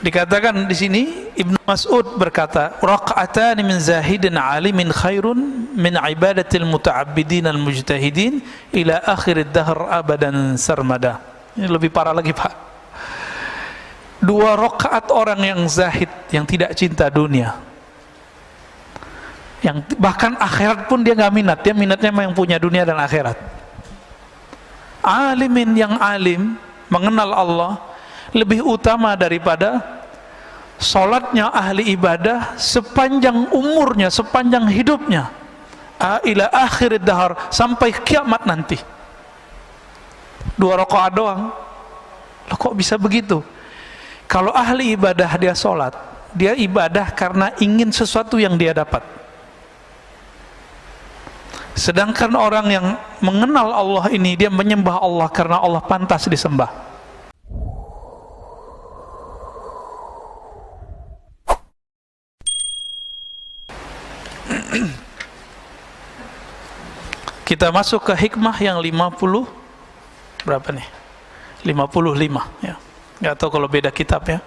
Dikatakan di sini Ibnu Mas'ud berkata, raq'atan min zahidin alimin khairun min ibadatil muta'abbidin al-mujtahidin ila akhir ad-dahr abadan sarmada. Ini lebih parah lagi, Pak. 2 rakaat orang yang zahid, yang tidak cinta dunia, yang bahkan akhirat pun dia nggak minat, dia minatnya yang punya dunia dan akhirat. Alimin, yang alim, mengenal Allah, lebih utama daripada salatnya ahli ibadah sepanjang umurnya, sepanjang hidupnya, ila akhir dahar, sampai kiamat nanti. 2 rakaat doang. Loh, kok bisa begitu? Kalau ahli ibadah dia salat, dia ibadah karena ingin sesuatu yang dia dapat. Sedangkan orang yang mengenal Allah ini, dia menyembah Allah karena Allah pantas disembah. Kita masuk ke hikmah yang 50 berapa nih? 55 ya. Enggak tahu kalau beda kitab ya.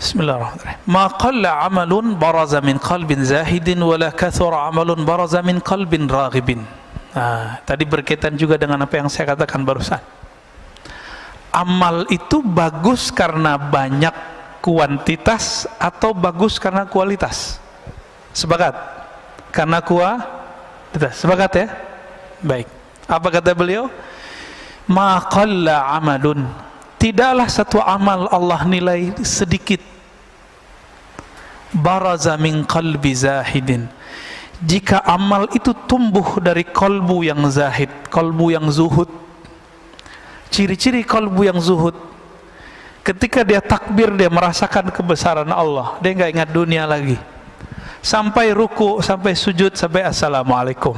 Bismillahirrahmanirrahim. Ma qalla 'amalun baraza min qalbin zahidin wala kathura 'amalun baraza min qalbin raghibin. Nah, tadi berkaitan juga dengan apa yang saya katakan barusan. Amal itu bagus karena banyak kuantitas atau bagus karena kualitas? Sepakat? Karena kualitas. Sepakat ya? Baik. Apa kata beliau? Ma qalla 'amalun, tidaklah satu amal Allah nilai sedikit, baraza min qalbi zahidin, jika amal itu tumbuh dari kolbu yang zahid, kolbu yang zuhud. Ciri-ciri kolbu yang zuhud, ketika dia takbir dia merasakan kebesaran Allah, dia nggak ingat dunia lagi, sampai ruku, sampai sujud, sampai assalamualaikum.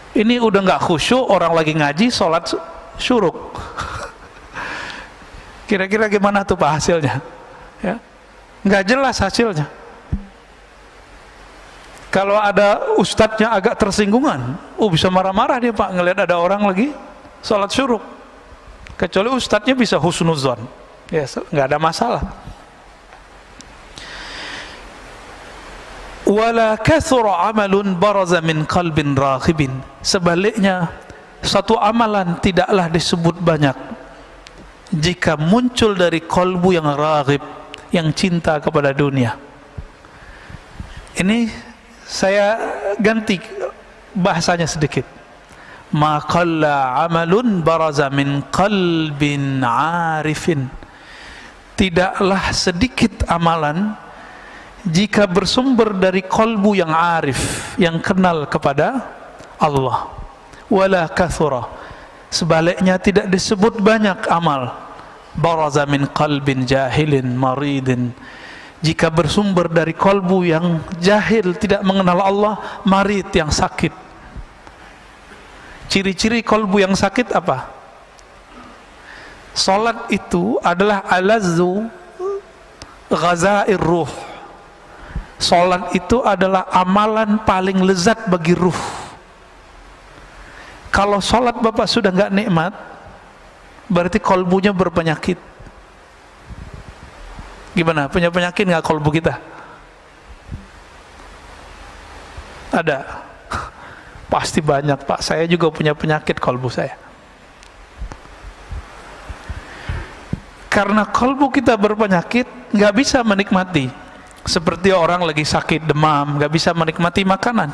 Ini udah nggak khusyuk, orang lagi ngaji, sholat syuruk. Kira-kira gimana tuh Pak hasilnya? Ya, nggak jelas hasilnya. Kalau ada ustadznya agak tersinggungan, bisa marah-marah dia Pak ngelihat ada orang lagi sholat syuruk. Kecuali ustadznya bisa husnuzon, ya nggak ada masalah. Wala kathura amalun baraza min qalbin raghibin, sebaliknya satu amalan tidaklah disebut banyak jika muncul dari kolbu yang raghib, yang cinta kepada dunia. Ini saya ganti bahasanya sedikit. Ma qalla amalun baraza min qalbin arifin, tidaklah sedikit amalan jika bersumber dari kolbu yang arif, yang kenal kepada Allah. Wala kathura, sebaliknya tidak disebut banyak amal, baraza min qalbin jahilin maridin, jika bersumber dari kolbu yang jahil, tidak mengenal Allah, marid, yang sakit. Ciri-ciri kolbu yang sakit apa? Salat itu adalah alazzu ghazair ruh. Salat itu adalah amalan paling lezat bagi ruh. Kalau salat Bapak sudah nggak nikmat, berarti kolbunya berpenyakit. Gimana? Punya penyakit nggak kolbu kita? Ada? Pasti banyak Pak. Saya juga punya penyakit kolbu saya. Karena kolbu kita berpenyakit, nggak bisa menikmati. Seperti orang lagi sakit demam, nggak bisa menikmati makanan.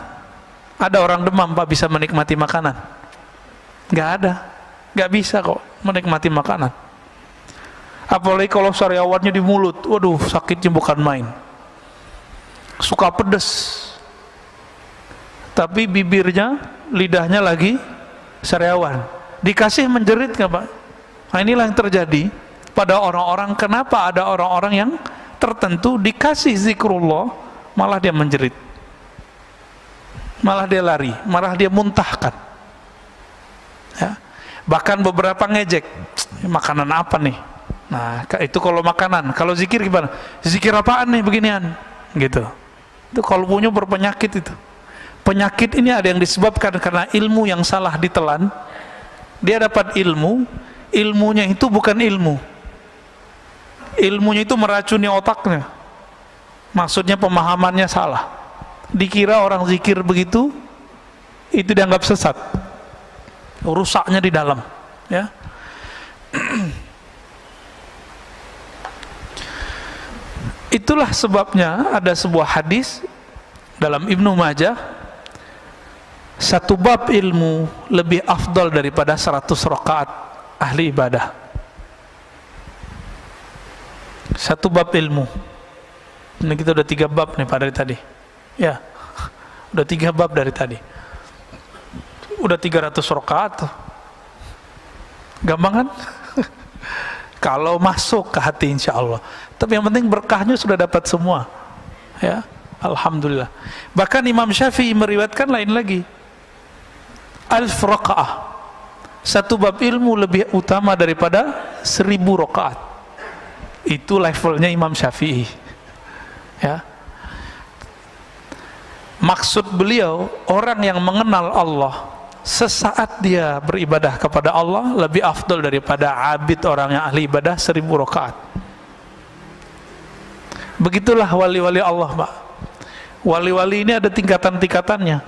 Ada orang demam Pak bisa menikmati makanan? Nggak ada, nggak bisa kok menikmati makanan. Apalagi kalau sariawannya di mulut, waduh sakitnya bukan main. Suka pedes, tapi bibirnya, lidahnya lagi sariawan. Dikasih menjerit nggak Pak? Nah inilah yang terjadi pada orang-orang. Kenapa ada orang-orang yang tertentu dikasih zikrullah malah dia menjerit, malah dia lari, malah dia muntahkan ya. Bahkan beberapa ngejek, makanan apa nih? Nah itu kalau makanan. Kalau zikir gimana? Zikir apaan nih beginian gitu. Itu kalbunya berpenyakit. Itu penyakit ini ada yang disebabkan karena ilmu yang salah ditelan. Dia dapat ilmu, ilmunya itu bukan ilmu, ilmunya itu meracuni otaknya, maksudnya pemahamannya salah, dikira orang zikir begitu itu dianggap sesat, rusaknya di dalam, ya. Itulah sebabnya ada sebuah hadis dalam Ibnu Majah, satu bab ilmu lebih afdal daripada 100 rakaat ahli ibadah. Satu bab ilmu. Ini kita udah 3 bab nih dari tadi. Ya, udah 3 bab dari tadi. Udah 300 rakaat. Gampang kan? Kalau masuk ke hati insya Allah. Tapi yang penting berkahnya sudah dapat semua, ya, alhamdulillah. Bahkan Imam Syafi'i meriwayatkan lain lagi, 1000 rakaah, satu bab ilmu lebih utama daripada 1000 rakaat. Itu levelnya Imam Syafi'i, ya. Maksud beliau, orang yang mengenal Allah sesaat dia beribadah kepada Allah lebih afdal daripada abid orang yang ahli ibadah 1000 rakaat. Begitulah wali-wali Allah, Pak. Wali-wali ini ada tingkatan-tingkatannya.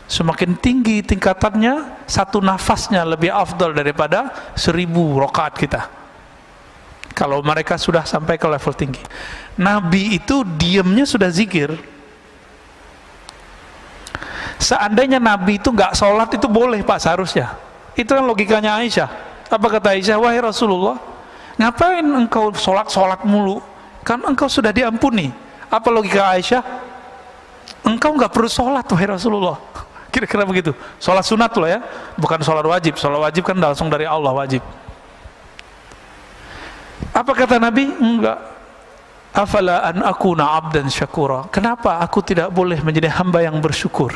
Semakin tinggi tingkatannya, satu nafasnya lebih afdal daripada 1000 rakaat kita, kalau mereka sudah sampai ke level tinggi. Nabi itu diamnya sudah zikir. Seandainya Nabi itu nggak sholat itu boleh, Pak, seharusnya. Itu kan logikanya Aisyah. Apa kata Aisyah? Wahai Rasulullah, ngapain engkau sholat mulu? Kan engkau sudah diampuni. Apa logika Aisyah? Engkau nggak perlu sholat, wahai Rasulullah. Kira-kira begitu. Sholat sunat loh, ya, bukan sholat wajib. Sholat wajib kan langsung dari Allah, wajib. Apa kata Nabi? Enggak. Afala an akuna abdan syakura. Kenapa aku tidak boleh menjadi hamba yang bersyukur?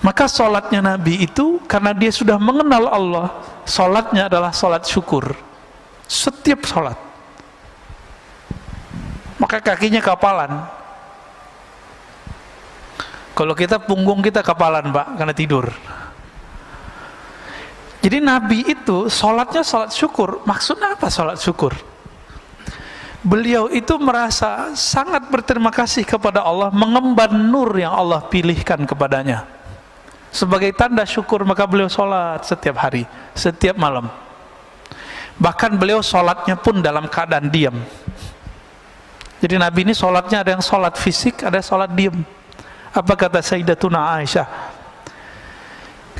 Maka sholatnya Nabi itu karena dia sudah mengenal Allah, sholatnya adalah sholat syukur. Setiap sholat. Maka kakinya kapalan. Kalau kita punggung kita kapalan, Pak, karena tidur. Jadi Nabi itu sholatnya sholat syukur. Maksudnya apa sholat syukur? Beliau itu merasa sangat berterima kasih kepada Allah, mengemban nur yang Allah pilihkan kepadanya. Sebagai tanda syukur, maka beliau sholat setiap hari, setiap malam. Bahkan beliau sholatnya pun dalam keadaan diam. Jadi Nabi ini sholatnya ada yang sholat fisik, ada yang sholat diam. Apa kata Sayyidatuna Aisyah?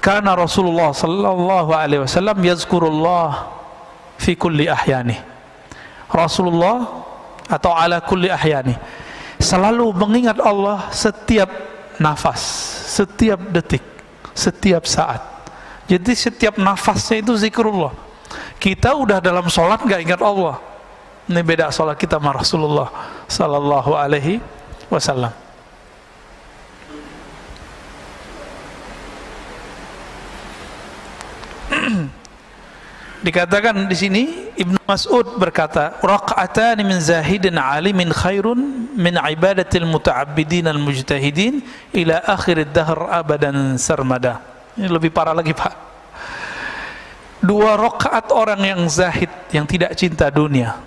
Karena Rasulullah sallallahu alaihi wasallam yazkurullah fi kulli ahyani. Rasulullah atau ala kulli ahyani selalu mengingat Allah setiap nafas, setiap detik, setiap saat. Jadi setiap nafasnya itu zikrullah. Kita udah dalam sholat gak ingat Allah. Ini beda sholat kita sama Rasulullah sallallahu alaihi wasallam. Dikatakan di sini, Ibnu Mas'ud berkata, raq'atan min zahidin alimin khairun min ibadatil muta'abbidin al-mujtahidin ila akhir dahr abadan sarmada. Ini lebih parah lagi, Pak. 2 rakaat orang yang zahid, yang tidak cinta dunia,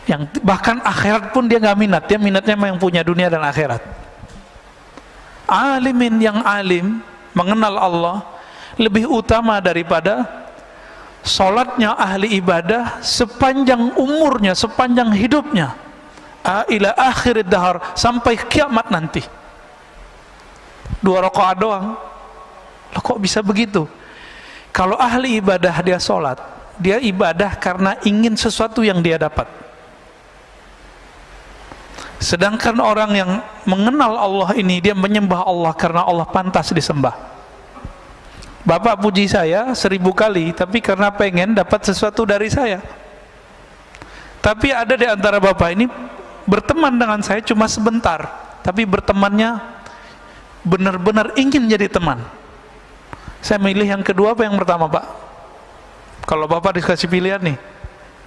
yang bahkan akhirat pun dia nggak minat, dia minatnya yang punya dunia dan akhirat. Alimin yang alim, mengenal Allah, lebih utama daripada sholatnya ahli ibadah sepanjang umurnya, sepanjang hidupnya, ila akhir dahar, sampai kiamat nanti. 2 rakaat doang. Loh, kok bisa begitu? Kalau ahli ibadah dia sholat, dia ibadah karena ingin sesuatu yang dia dapat. Sedangkan orang yang mengenal Allah ini, dia menyembah Allah karena Allah pantas disembah. Bapak puji saya 1000 kali, tapi karena pengen dapat sesuatu dari saya. Tapi ada di antara bapak ini berteman dengan saya cuma sebentar, tapi bertemannya benar-benar ingin jadi teman. Saya milih yang kedua apa yang pertama, Pak? Kalau bapak dikasih pilihan nih,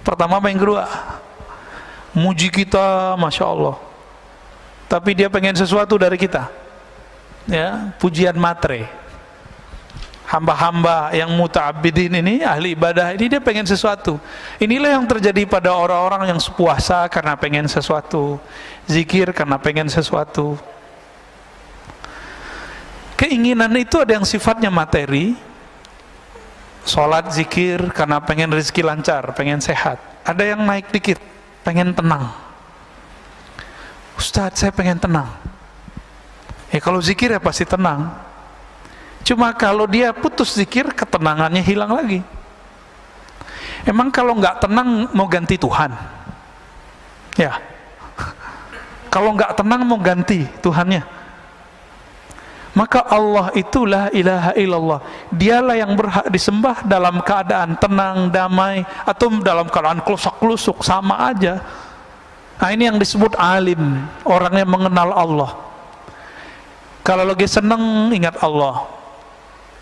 pertama apa yang kedua? Muji kita, Masya Allah, tapi dia pengen sesuatu dari kita, ya, pujian matre. hamba-hamba yang muta'abbidin ini, ahli ibadah ini, dia pengen sesuatu. Inilah yang terjadi pada orang-orang yang puasa karena pengen sesuatu, zikir karena pengen sesuatu. Keinginan itu ada yang sifatnya materi, sholat, zikir karena pengen rezeki lancar, pengen sehat. Ada yang naik dikit, pengen tenang. Ustadz, saya pengen tenang. Ya kalau zikir ya pasti tenang. Cuma kalau dia putus zikir, ketenangannya hilang lagi. Emang kalau nggak tenang mau ganti Tuhan? Ya. Kalau nggak tenang mau ganti Tuhannya? Maka Allah itu la ilaha illallah. Dialah yang berhak disembah dalam keadaan tenang, damai, atau dalam keadaan kelusak-kelusuk, sama aja. Nah ini yang disebut alim, orang yang mengenal Allah. Kalau lagi senang ingat Allah,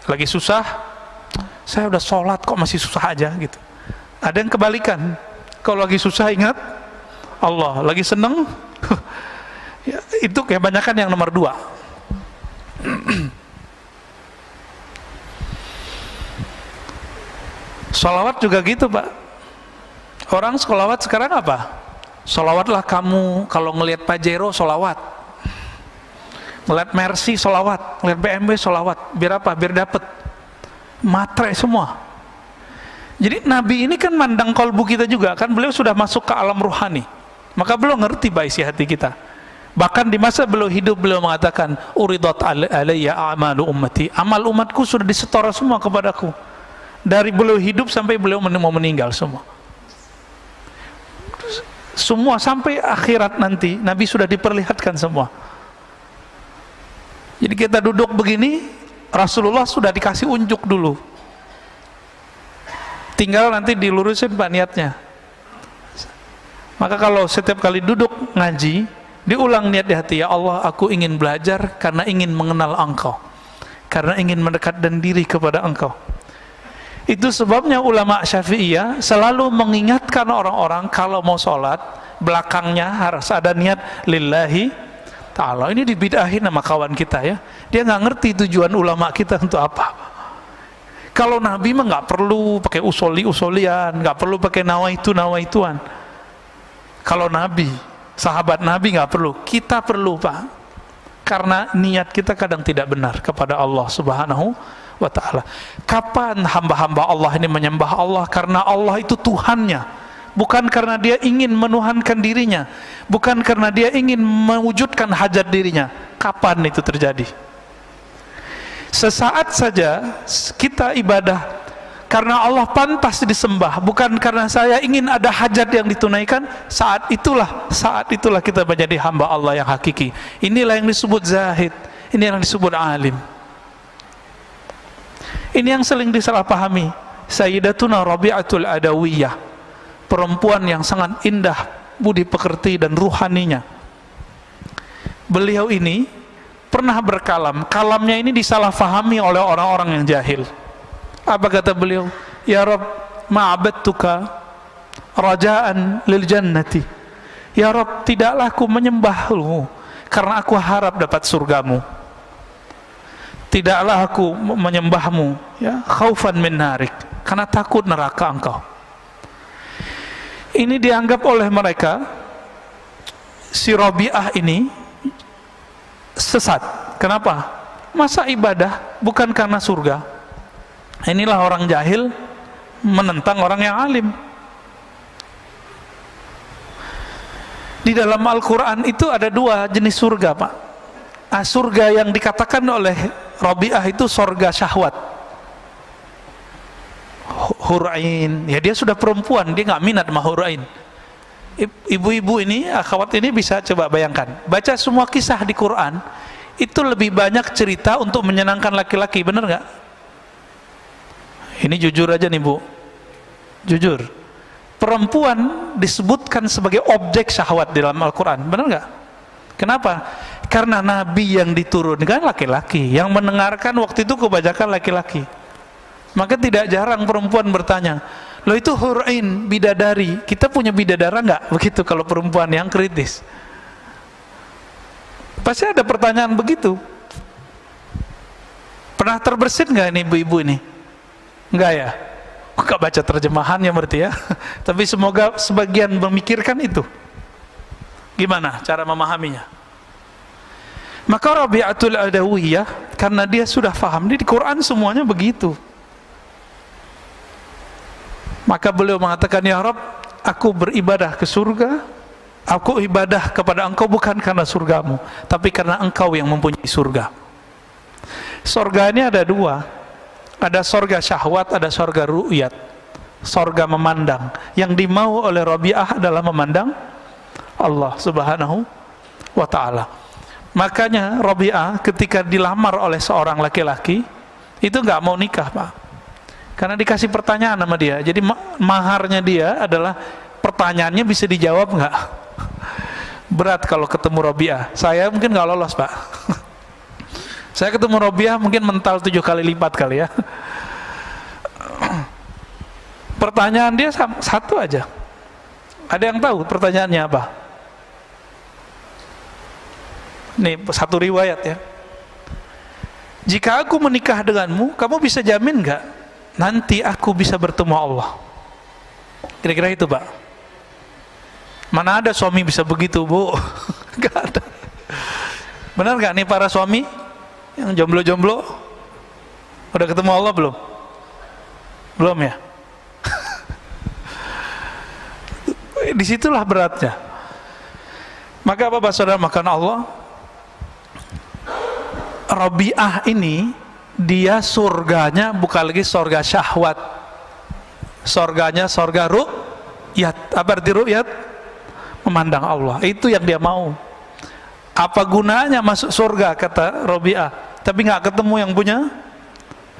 lagi susah, saya udah sholat kok masih susah aja gitu. Ada yang kebalikan, kalau lagi susah ingat Allah, lagi seneng ya, itu kebanyakan yang nomor 2. Sholawat juga gitu Pak. Orang sholawat sekarang apa? Sholawatlah kamu, kalau ngelihat Pajero sholawat, ngelihat Mercy sholawat, ngelihat BMW sholawat. Biar apa? Biar dapat matre semua. Jadi Nabi ini kan mandang kolbu kita juga, kan beliau sudah masuk ke alam ruhani, maka beliau ngerti isi hati kita. Bahkan di masa beliau hidup beliau mengatakan, uridat alayya a'malu ummati, amal umatku sudah disetor semua kepadaku. Dari beliau hidup sampai beliau mau meninggal semua sampai akhirat nanti Nabi sudah diperlihatkan semua. Jadi kita duduk begini, Rasulullah sudah dikasih unjuk dulu, tinggal nanti dilurusin Pak niatnya. Maka kalau setiap kali duduk ngaji, diulang niat di hati, ya Allah, aku ingin belajar karena ingin mengenal Engkau, karena ingin mendekat dan diri kepada Engkau. Itu sebabnya ulama Syafi'iyah selalu mengingatkan orang-orang kalau mau sholat, belakangnya harus ada niat lillahi ta'ala. Ini dibid'ahin sama kawan kita ya, dia nggak ngerti tujuan ulama kita untuk apa. Kalau Nabi mah nggak perlu pakai usoli-usolian, nggak perlu pakai nawaituan. Kalau Nabi, sahabat Nabi nggak perlu, kita perlu Pak, karena niat kita kadang tidak benar kepada Allah Subhanahu wa ta'ala. Kapan hamba-hamba Allah ini menyembah Allah karena Allah itu Tuhannya, bukan karena dia ingin menuhankan dirinya, bukan karena dia ingin mewujudkan hajat dirinya. Kapan itu terjadi? Sesaat saja kita ibadah karena Allah pantas disembah, bukan karena saya ingin ada hajat yang ditunaikan. Saat itulah kita menjadi hamba Allah yang hakiki. Inilah yang disebut zahid, ini yang disebut alim. Ini yang sering disalahpahami. Sayyidatuna Rabi'atul Adawiyah, perempuan yang sangat indah budi pekerti dan ruhaninya. Beliau ini pernah berkalam, kalamnya ini disalahfahami oleh orang-orang yang jahil. Apa kata beliau? Ya Rabb, ma'abadtuka raja'an lil jannati. Ya Rabb, tidaklah aku menyembahmu karena aku harap dapat surgamu. Tidaklah aku menyembahmu ya khaufan min narik, karena takut neraka engkau. Ini dianggap oleh mereka, si Rabi'ah ini sesat. Kenapa? Masa ibadah bukan karena surga? Inilah orang jahil menentang orang yang alim. Di dalam Al-Quran itu ada 2 jenis surga Pak. Surga yang dikatakan oleh Rabi'ah itu surga syahwat, hurain. Ya dia sudah perempuan, dia nggak minat sama hurain. Ibu-ibu ini, akhwat ini bisa coba bayangkan, baca semua kisah di Quran, itu lebih banyak cerita untuk menyenangkan laki-laki, bener nggak? Ini jujur aja nih Bu, jujur. Perempuan disebutkan sebagai objek syahwat di dalam Al-Quran, bener nggak? Kenapa? Karena Nabi yang diturunkan laki-laki, yang mendengarkan waktu itu kebanyakan laki-laki. Maka tidak jarang perempuan bertanya, loh itu hurain, bidadari, kita punya bidadara nggak? Begitu kalau perempuan yang kritis. Pasti ada pertanyaan begitu. Pernah terbersit nggak ini ibu-ibu ini? Enggak ya? Enggak baca terjemahannya berarti ya. Tapi semoga sebagian memikirkan itu. Gimana cara memahaminya? Maka Rabi'atul Adawiyah, karena dia sudah paham, di Quran semuanya begitu. Maka beliau mengatakan, ya Rabb, aku beribadah ke surga, aku ibadah kepada engkau bukan karena surgamu, tapi karena engkau yang mempunyai surga. Surga ini ada dua, ada surga syahwat, ada surga ru'yat, surga memandang. Yang dimau oleh Rabi'ah adalah memandang Allah subhanahu wa ta'ala. Makanya Rabi'ah ketika dilamar oleh seorang laki-laki, itu nggak mau nikah, Pak, karena dikasih pertanyaan sama dia. Jadi maharnya dia adalah pertanyaannya bisa dijawab nggak. Berat kalau ketemu Rabi'ah. Saya mungkin nggak lolos, Pak. Saya ketemu Rabi'ah mungkin mental 7 kali lipat kali ya. Pertanyaan dia satu aja. Ada yang tahu pertanyaannya apa? Nih satu riwayat ya. Jika aku menikah denganmu, kamu bisa jamin nggak nanti aku bisa bertemu Allah? Kira-kira itu, Pak. Mana ada suami bisa begitu, Bu? Gak ada. Benar nggak nih para suami yang jomblo-jomblo? Udah ketemu Allah belum? Belum ya? Disitulah beratnya. Maka Bapak Saudara makan Allah, Rabi'ah ini dia surganya bukan lagi surga syahwat, surganya surga ru'yat. Apa arti ru'yat? Memandang Allah. Itu yang dia mau. Apa gunanya masuk surga, kata Rabi'ah, tapi nggak ketemu yang punya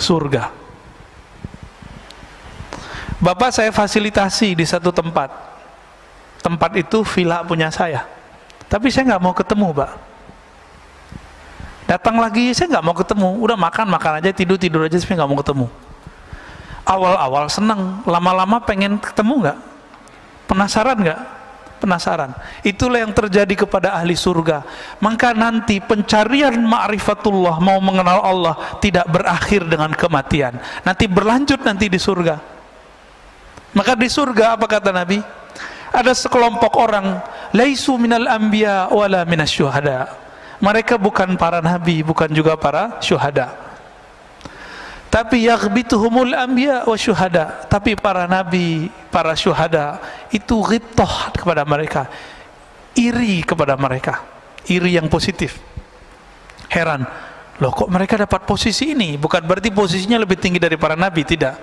surga. Bapak saya fasilitasi di satu tempat. Tempat itu villa punya saya, tapi saya nggak mau ketemu, Pak. Datang lagi, saya nggak mau ketemu. Udah makan aja, tidur aja, tapi nggak mau ketemu. Awal-awal senang, lama-lama pengen ketemu nggak? Penasaran nggak? Penasaran. Itulah yang terjadi kepada ahli surga. Maka nanti pencarian ma'rifatullah, mau mengenal Allah, tidak berakhir dengan kematian. Nanti berlanjut nanti di surga. Maka di surga apa kata Nabi? Ada sekelompok orang, laisu minal anbiya wala minas syuhada. Mereka bukan para nabi, bukan juga para syuhada. Tapi yaghbituhumul anbiya wa syuhada. Tapi para nabi, para syuhada itu ghibtah kepada mereka, iri kepada mereka, iri yang positif. Heran, loh kok mereka dapat posisi ini? Bukan berarti posisinya lebih tinggi dari para nabi, tidak.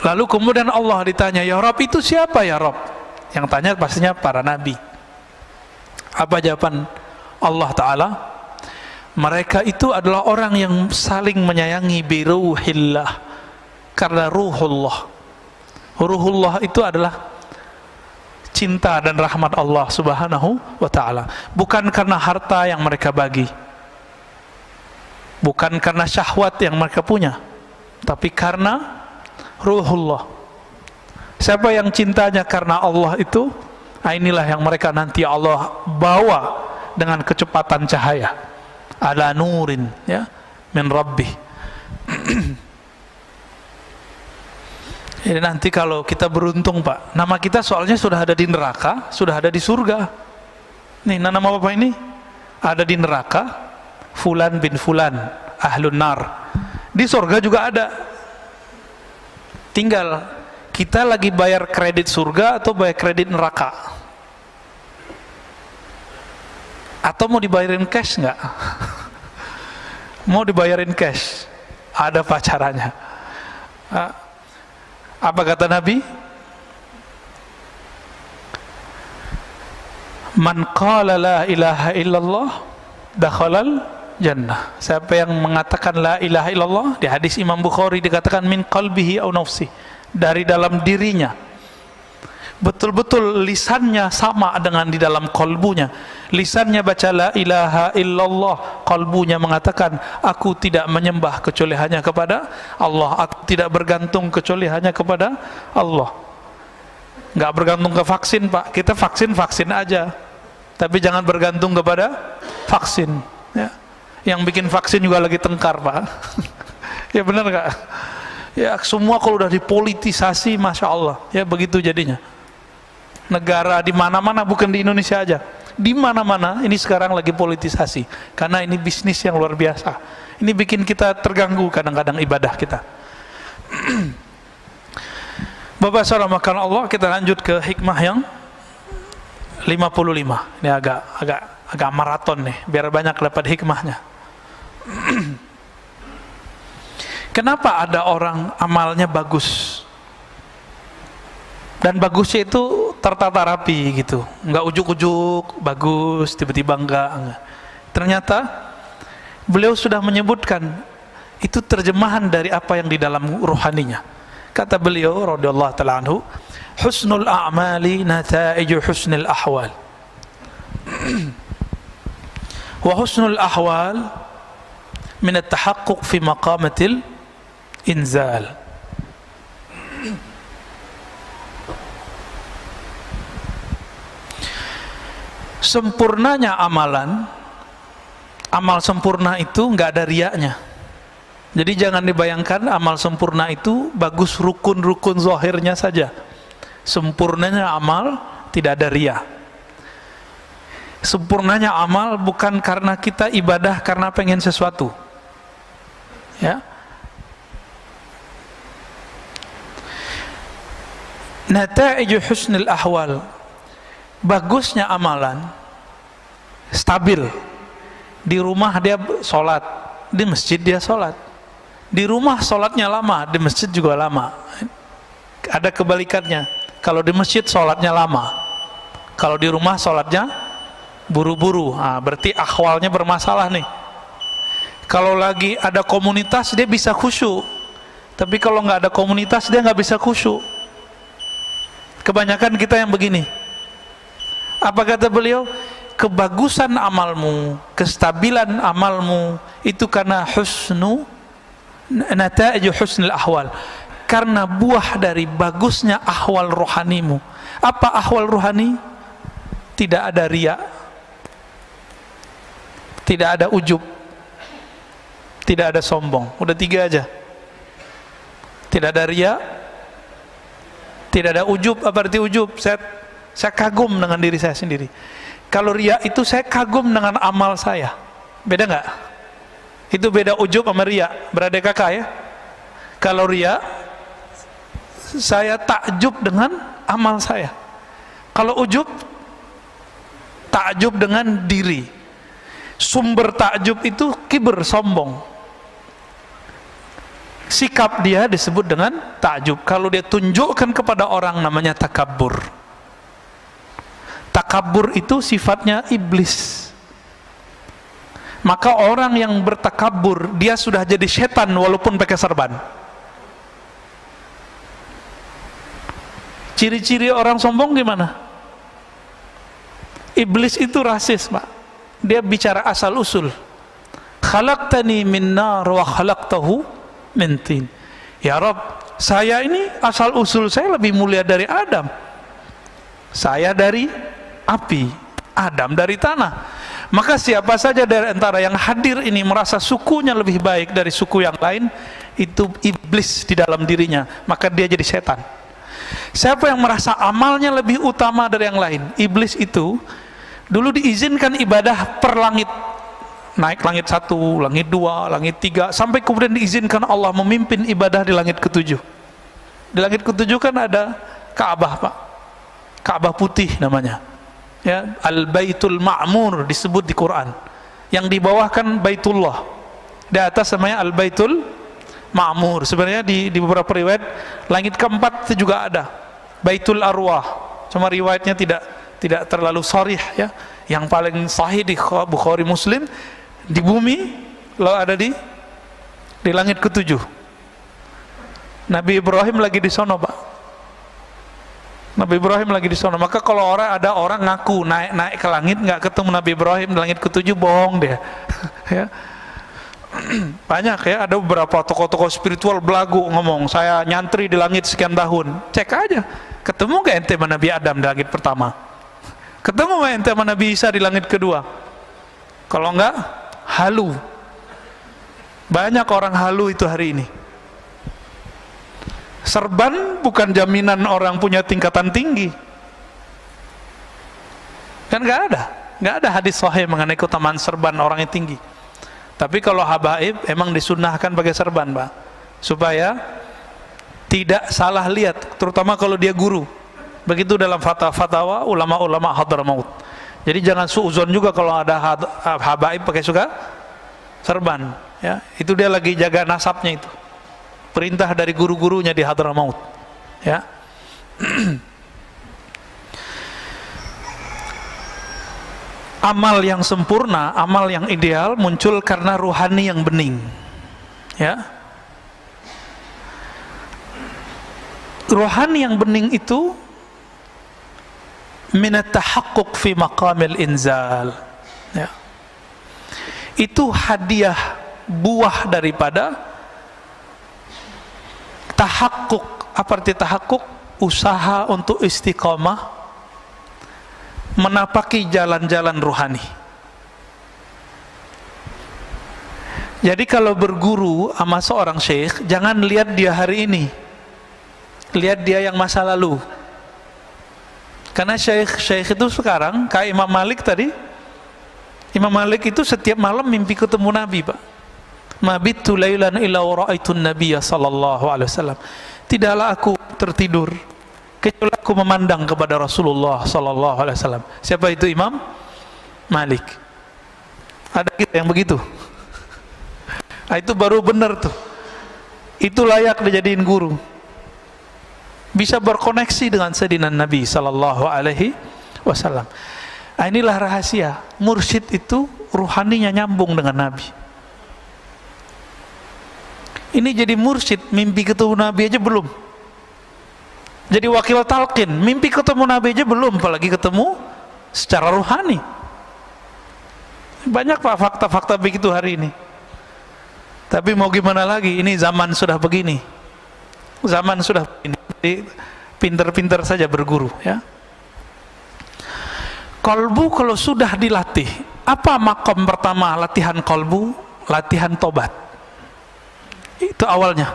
Lalu kemudian Allah ditanya, ya Rabb, itu siapa ya Rabb? Yang tanya pastinya para nabi. Apa jawaban Allah Ta'ala? Mereka itu adalah orang yang saling menyayangi biruhillah, karena ruhullah. Ruhullah itu adalah cinta dan rahmat Allah Subhanahu wa Ta'ala. Bukan karena harta yang mereka bagi, bukan karena syahwat yang mereka punya, tapi karena ruhullah. Siapa yang cintanya karena Allah itu, inilah yang mereka nanti Allah bawa dengan kecepatan cahaya, ala nurin ya min rabbih. Jadi nanti kalau kita beruntung, Pak, nama kita soalnya sudah ada di neraka, sudah ada di surga. Nih nama Bapak ini ada di neraka, Fulan bin Fulan ahlun nar. Di surga juga ada. Tinggal kita lagi bayar kredit surga atau bayar kredit neraka, atau mau dibayarin cash nggak? Mau dibayarin cash, ada pacarannya. Apa kata Nabi? Man qala la ilaha illallah dakhalal jannah. Siapa yang mengatakan la ilaha illallah, di hadis Imam Bukhari dikatakan min qalbihi au nafsi, dari dalam dirinya, betul-betul lisannya sama dengan di dalam kalbunya. Lisannya baca la ilaha illallah, kalbunya mengatakan aku tidak menyembah kecuali hanya kepada Allah, aku tidak bergantung kecuali hanya kepada Allah. Nggak bergantung ke vaksin, Pak. Kita vaksin aja, tapi jangan bergantung kepada vaksin. ya. Yang bikin vaksin juga lagi tengkar, Pak. Ya benar nggak? Ya semua kalau udah dipolitisasi, masya Allah, ya begitu jadinya. Negara di mana-mana, bukan di Indonesia aja, di mana-mana ini sekarang lagi politisasi, karena ini bisnis yang luar biasa. Ini bikin kita terganggu kadang-kadang ibadah kita. Bapak saudara makan Allah, kita lanjut ke hikmah yang 55. Ini agak maraton nih, biar banyak dapat hikmahnya. Kenapa ada orang amalnya bagus, dan bagusnya itu tertata rapi gitu, nggak ujuk-ujuk bagus tiba-tiba enggak. Ternyata beliau sudah menyebutkan itu terjemahan dari apa yang di dalam rohaninya. Kata beliau radhiyallahu ta'ala anhu, husnul a'mali nata'iju husnul ahwal, wa husnul ahwal min at-tahaqquq fi maqamatil inzal. Sempurnanya amalan, amal sempurna itu nggak ada riaknya. Jadi jangan dibayangkan amal sempurna itu bagus rukun-rukun zahirnya saja. Sempurnanya amal tidak ada riya. Sempurnanya amal bukan karena kita ibadah karena pengen sesuatu, ya. Nata'iju husnul ahwal, bagusnya amalan stabil. Di rumah dia sholat, di masjid dia sholat. Di rumah sholatnya lama, di masjid juga lama. Ada kebalikannya, kalau di masjid sholatnya lama, kalau di rumah sholatnya buru-buru. Berarti akhwalnya bermasalah nih. Kalau lagi ada komunitas dia bisa khusyuk, tapi kalau nggak ada komunitas dia nggak bisa khusyuk. Kebanyakan kita yang begini. Apa kata beliau? Kebagusan amalmu, kestabilan amalmu itu karena nata'iju husnul ahwal, karena buah dari bagusnya ahwal rohanimu. Apa ahwal rohani? Tidak ada riya, tidak ada ujub, tidak ada sombong. Udah 3 aja. Tidak ada riya, tidak ada ujub. Apa arti ujub? Saya kagum dengan diri saya sendiri. Kalau riya itu saya kagum dengan amal saya. Beda nggak? Itu beda ujub sama riya. Beradik kakak ya. Kalau riya, saya takjub dengan amal saya. Kalau ujub, takjub dengan diri. Sumber takjub itu kibr, sombong. Sikap dia disebut dengan takjub. Kalau dia tunjukkan kepada orang namanya takabbur. Takabbur itu sifatnya iblis. Maka orang yang bertakabbur, dia sudah jadi setan walaupun pakai serban. Ciri-ciri orang sombong gimana? Iblis itu rasis, Pak. Dia bicara asal usul. Khalaqtani min nar wa khalaqtahu min tin. Ya Rabb, saya ini asal usul saya lebih mulia dari Adam. Saya dari api, Adam dari tanah. Maka siapa saja dari antara yang hadir ini merasa sukunya lebih baik dari suku yang lain, itu iblis di dalam dirinya, maka dia jadi setan. Siapa yang merasa amalnya lebih utama dari yang lain, iblis itu dulu diizinkan ibadah per langit, naik langit 1, langit 2, langit 3, sampai kemudian diizinkan Allah memimpin ibadah di langit ke-7. Di langit ke-7 kan ada Ka'bah, Pak. Ka'bah putih namanya, ya, Al-Baitul Ma'mur disebut di Quran. Yang di bawah kan Baitullah, di atas namanya Al-Baitul Ma'mur. Sebenarnya di beberapa riwayat langit keempat itu juga ada Baitul Arwah, cuma riwayatnya tidak terlalu sharih, ya. Yang paling sahih di Bukhari Muslim, di bumi lalu ada di langit ke-7. Nabi Ibrahim lagi di sono, Pak. Nabi Ibrahim lagi di sono. Maka kalau ada orang ngaku naik ke langit nggak ketemu Nabi Ibrahim di langit ke-7, bohong dia. Ya. Banyak ya, ada beberapa tokoh-tokoh spiritual belagu ngomong, saya nyantri di langit sekian tahun. Cek aja, ketemu gak ente sama Nabi Adam di langit pertama? Ketemu gak ente sama Nabi Isa di langit kedua? Kalau enggak, halu. Banyak orang halu itu hari ini. Serban bukan jaminan orang punya tingkatan tinggi. Kan nggak ada hadis sahih mengenai keutamaan serban orang yang tinggi. Tapi kalau habaib emang disunnahkan pakai serban, Pak, supaya tidak salah lihat, terutama kalau dia guru. Begitu dalam fatwa ulama-ulama Hadramaut. Jadi jangan suuzon juga kalau ada habaib pakai serban, ya. Itu dia lagi jaga nasabnya itu. Perintah dari guru-gurunya di Hadramaut, ya. Amal yang sempurna, amal yang ideal muncul karena ruhani yang bening, ya. Ruhani yang bening itu minat tahaqquq fi maqamil inzal, ya. Itu hadiah buah daripada tahaqquq. Apa arti tahaqquq? Usaha untuk istiqamah menapaki jalan-jalan ruhani. Jadi kalau berguru sama seorang syekh, jangan lihat dia hari ini, lihat dia yang masa lalu. Karena syekh itu sekarang kayak Imam Malik tadi. Imam Malik itu setiap malam mimpi ketemu Nabi, Pak. Mabitu lailan illa ra'aitun nabiyya sallallahu alaihi wasallam. Tidaklah aku tertidur kecuali aku memandang kepada Rasulullah sallallahu alaihi wasallam. Siapa itu Imam Malik? Ada kita yang begitu. Nah, itu baru benar tuh. Itu layak dijadiin guru. Bisa berkoneksi dengan Sayyidina Nabi sallallahu alaihi wasallam. Nah, inilah rahasia. Mursyid itu ruhaninya nyambung dengan Nabi. Ini jadi mursyid, mimpi ketemu Nabi aja belum. Jadi wakil talqin, mimpi ketemu Nabi aja belum, apalagi ketemu secara ruhani. Banyak, Pak, fakta-fakta begitu hari ini. Tapi mau gimana lagi, ini zaman sudah begini. Zaman sudah begini. Jadi pinter-pinter saja berguru, ya. Kolbu kalau sudah dilatih, apa makom pertama latihan kolbu? Latihan tobat. Itu awalnya.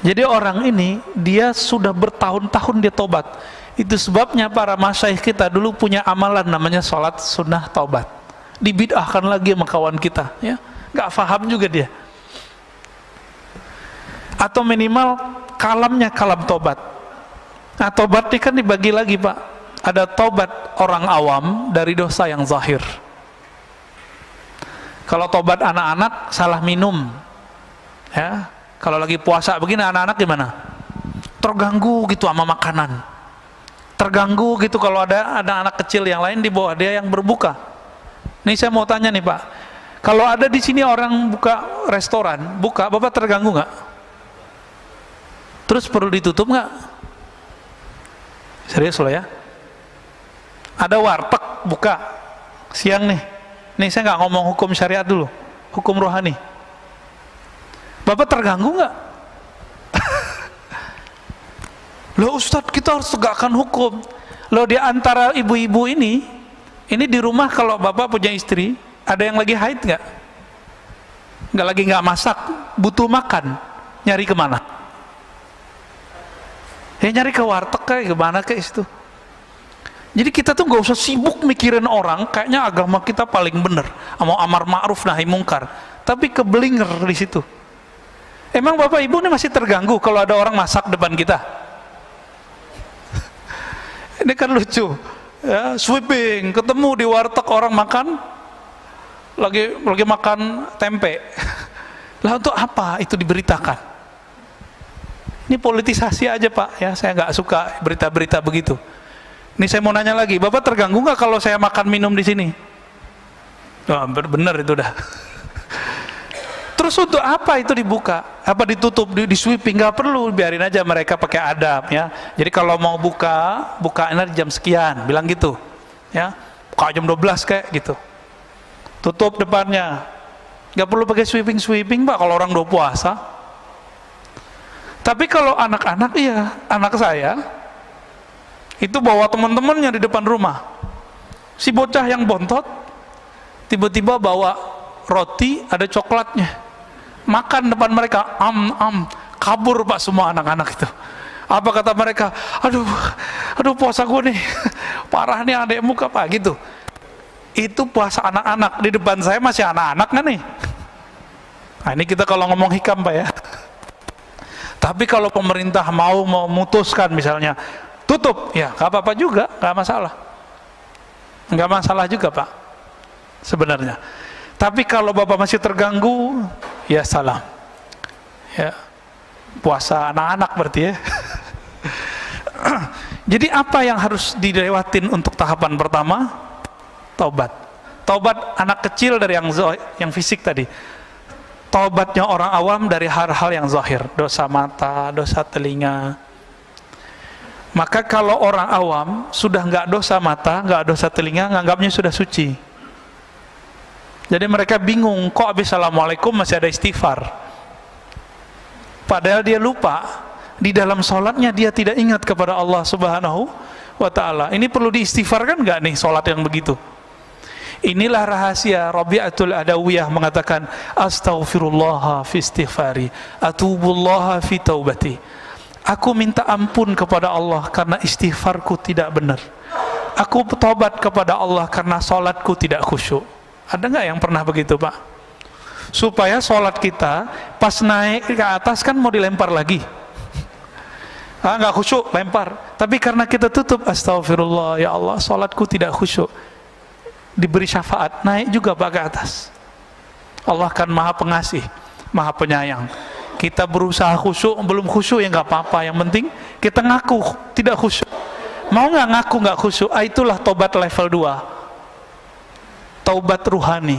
Jadi orang ini dia sudah bertahun-tahun dia tobat. Itu sebabnya para masyaikh kita dulu punya amalan namanya sholat sunnah taubat. Dibid'ahkan lagi sama kawan kita, ya. Nggak paham juga dia. Atau minimal kalamnya kalam tobat. Nah, tobat ini kan dibagi lagi, Pak. Ada tobat orang awam dari dosa yang zahir. Kalau tobat anak-anak salah minum, ya. Kalau lagi puasa begini anak-anak gimana? Terganggu gitu sama makanan. Terganggu gitu kalau ada anak kecil yang lain di bawah dia yang berbuka. Nih saya mau tanya nih, Pak. Kalau ada di sini orang buka restoran, buka, Bapak terganggu nggak? Terus perlu ditutup nggak? Serius loh, ya. Ada warteg buka siang nih. Nih saya nggak ngomong hukum syariat dulu, hukum rohani. Bapak terganggu nggak? Loh Ustadz, kita harus tegakkan hukum. Loh, di antara ibu-ibu ini di rumah kalau Bapak punya istri, ada yang lagi haid nggak? Nggak masak, butuh makan, nyari kemana? Ya nyari ke warteg kayak gimana kayak itu. Jadi kita tuh nggak usah sibuk mikirin orang, kayaknya agama kita paling bener, mau amar ma'ruf nahi mungkar, tapi kebelinger di situ. Emang Bapak Ibu ini masih terganggu kalau ada orang masak depan kita? Ini kan lucu, ya, sweeping, ketemu di warteg orang makan, lagi makan tempe. Lah untuk apa itu diberitakan? Ini politisasi aja, Pak, ya. Saya nggak suka berita-berita begitu. Ini saya mau nanya lagi, Bapak terganggu nggak kalau saya makan minum di sini? Oh, bener itu dah. Terus untuk apa itu dibuka? Apa ditutup, di sweeping? Nggak perlu, biarin aja mereka pakai adab, ya. Jadi kalau mau bukain jam sekian, bilang gitu, ya. Buka jam 12 kayak gitu. Tutup depannya. Nggak perlu pakai sweeping, Pak, kalau orang udah puasa. Tapi kalau anak-anak, iya, anak saya itu bawa teman-temannya di depan rumah. Si bocah yang bontot tiba-tiba bawa roti ada coklatnya, makan depan mereka, kabur Pak semua anak-anak itu. Apa kata mereka? Aduh puasa gue nih parah nih adekmu apa gitu. Itu puasa anak-anak, di depan saya masih anak-anak kan nih. Nah ini kita kalau ngomong hikam Pak ya. Tapi kalau pemerintah mau memutuskan misalnya tutup, ya gak apa-apa juga, gak masalah juga Pak sebenarnya. Tapi kalau Bapak masih terganggu, ya salam ya, puasa anak-anak berarti ya. Jadi apa yang harus dilewatin untuk tahapan pertama? Taubat anak kecil dari yang fisik tadi. Taubatnya orang awam dari hal-hal yang zahir, dosa mata, dosa telinga. Maka kalau orang awam sudah nggak dosa mata, nggak dosa telinga, nganggapnya sudah suci. Jadi mereka bingung, kok habis assalamualaikum masih ada istighfar, padahal dia lupa di dalam sholatnya dia tidak ingat kepada Allah Subhanahu wa ta'ala. Ini perlu diistighfarkan nggak nih sholat yang begitu? Inilah rahasia Rabi'atul Adawiyah mengatakan, astaghfirullah fi istighfari, atubullah fi taubati. Aku minta ampun kepada Allah karena istighfarku tidak benar. Aku bertobat kepada Allah karena sholatku tidak khusyuk. Ada nggak yang pernah begitu Pak? Supaya sholat kita pas naik ke atas kan mau dilempar lagi, nggak khusyuk, lempar. Tapi karena kita tutup, astagfirullah ya Allah, sholatku tidak khusyuk, diberi syafaat, naik juga Pak ke atas. Allah kan maha pengasih, maha penyayang. Kita berusaha khusyuk, belum khusyuk ya nggak apa-apa, yang penting kita ngaku tidak khusyuk. Mau nggak ngaku nggak khusyuk? Itulah tobat level 2, taubat ruhani.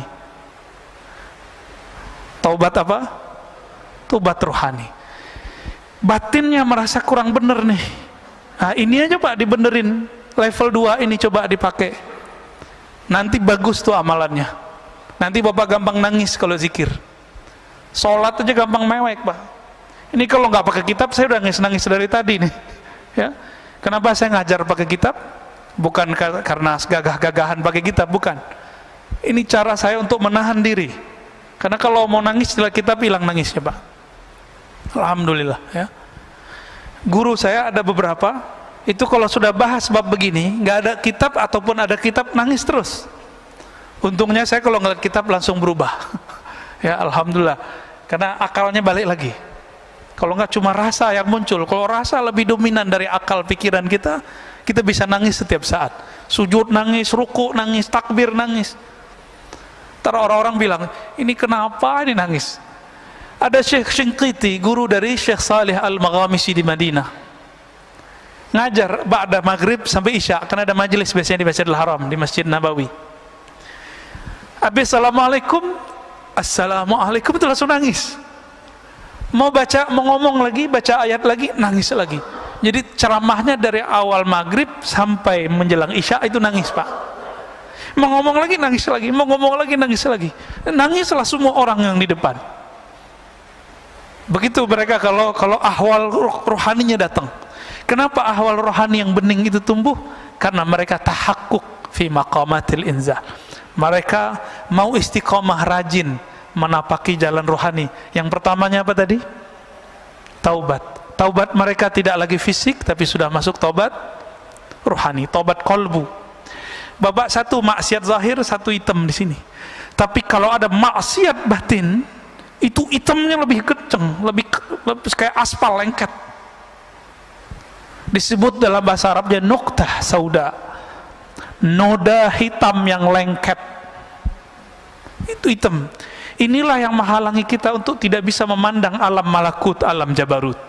Taubat apa? Taubat ruhani. Batinnya merasa kurang bener nih, nah ini aja Pak dibenerin, level 2 ini coba dipakai, nanti bagus tuh amalannya. Nanti Bapak gampang nangis kalau zikir, sholat aja gampang mewek Pak. Ini kalau nggak pakai kitab saya udah nangis dari tadi nih ya. Kenapa saya ngajar pakai kitab? Bukan karena gagah-gagahan pakai kitab, bukan. Ini cara saya untuk menahan diri, karena kalau mau nangis setelah kitab hilang nangisnya Pak. Alhamdulillah ya. Guru saya ada beberapa, itu kalau sudah bahas bab begini, nggak ada kitab ataupun ada kitab nangis terus. Untungnya saya kalau ngeliat kitab langsung berubah. Ya alhamdulillah, karena akalnya balik lagi. Kalau nggak cuma rasa yang muncul, kalau rasa lebih dominan dari akal pikiran kita, kita bisa nangis setiap saat. Sujud nangis, ruku nangis, takbir nangis. Ntar orang-orang bilang, ini kenapa ini nangis? Ada Syekh Shinqiti, guru dari Syekh Salih Al-Maghamisi di Madinah, ngajar ba'da maghrib sampai isya, karena ada majelis biasanya di Masjidil Haram, di Masjid Nabawi. Habis assalamualaikum itu langsung nangis. Mau ngomong lagi, baca ayat lagi, nangis lagi. Jadi ceramahnya dari awal maghrib sampai menjelang isya itu nangis Pak. Mau ngomong lagi nangis lagi, mau ngomong lagi nangis lagi. Nangislah semua orang yang di depan. Begitu mereka kalau ahwal rohaninya datang. Kenapa ahwal rohani yang bening itu tumbuh? Karena mereka tahakkuk fi maqamatil inzah. Mereka mau istiqomah, rajin menapaki jalan rohani. Yang pertamanya apa tadi? Taubat. Taubat mereka tidak lagi fisik, tapi sudah masuk taubat rohani, taubat kolbu. Babak satu maksiat zahir, satu hitam di sini. Tapi kalau ada maksiat batin, itu hitamnya lebih kenceng, lebih kayak aspal lengket. Disebut dalam bahasa Arabnya nuqtah sauda, noda hitam yang lengket. Itu hitam. Inilah yang menghalangi kita untuk tidak bisa memandang alam malakut, alam jabarut,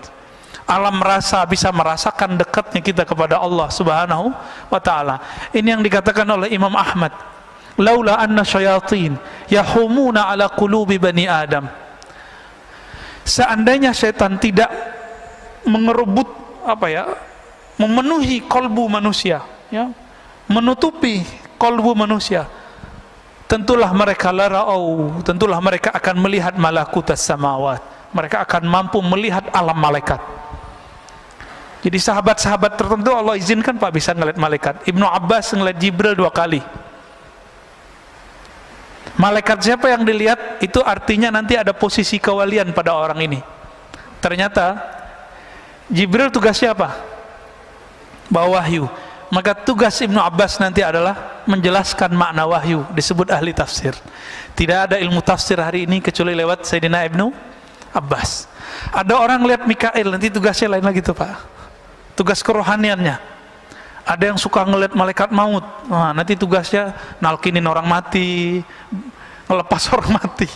alam rasa, bisa merasakan dekatnya kita kepada Allah Subhanahu wa ta'ala. Ini yang dikatakan oleh Imam Ahmad, laula anna syayatin yahumuna ala qulubi bani Adam. Seandainya syaitan tidak mengerebut memenuhi kolbu manusia ya, menutupi kolbu manusia, tentulah mereka tentulah mereka akan melihat malakutas samawat, mereka akan mampu melihat alam malaikat. Jadi sahabat-sahabat tertentu Allah izinkan Pak bisa ngelihat malaikat. Ibnu Abbas ngelihat Jibril 2 kali. Malaikat siapa yang dilihat? Itu artinya nanti ada posisi kewalian pada orang ini. Ternyata Jibril tugasnya apa? Bawa wahyu. Maka tugas Ibnu Abbas nanti adalah menjelaskan makna wahyu, disebut ahli tafsir. Tidak ada ilmu tafsir hari ini kecuali lewat Sayyidina Ibnu Abbas. Ada orang lihat Mikail, nanti tugasnya lain lagi tuh Pak. Tugas kerohaniannya. Ada yang suka ngelihat malaikat maut. Nah, nanti tugasnya nalkinin orang mati, ngelepas orang mati.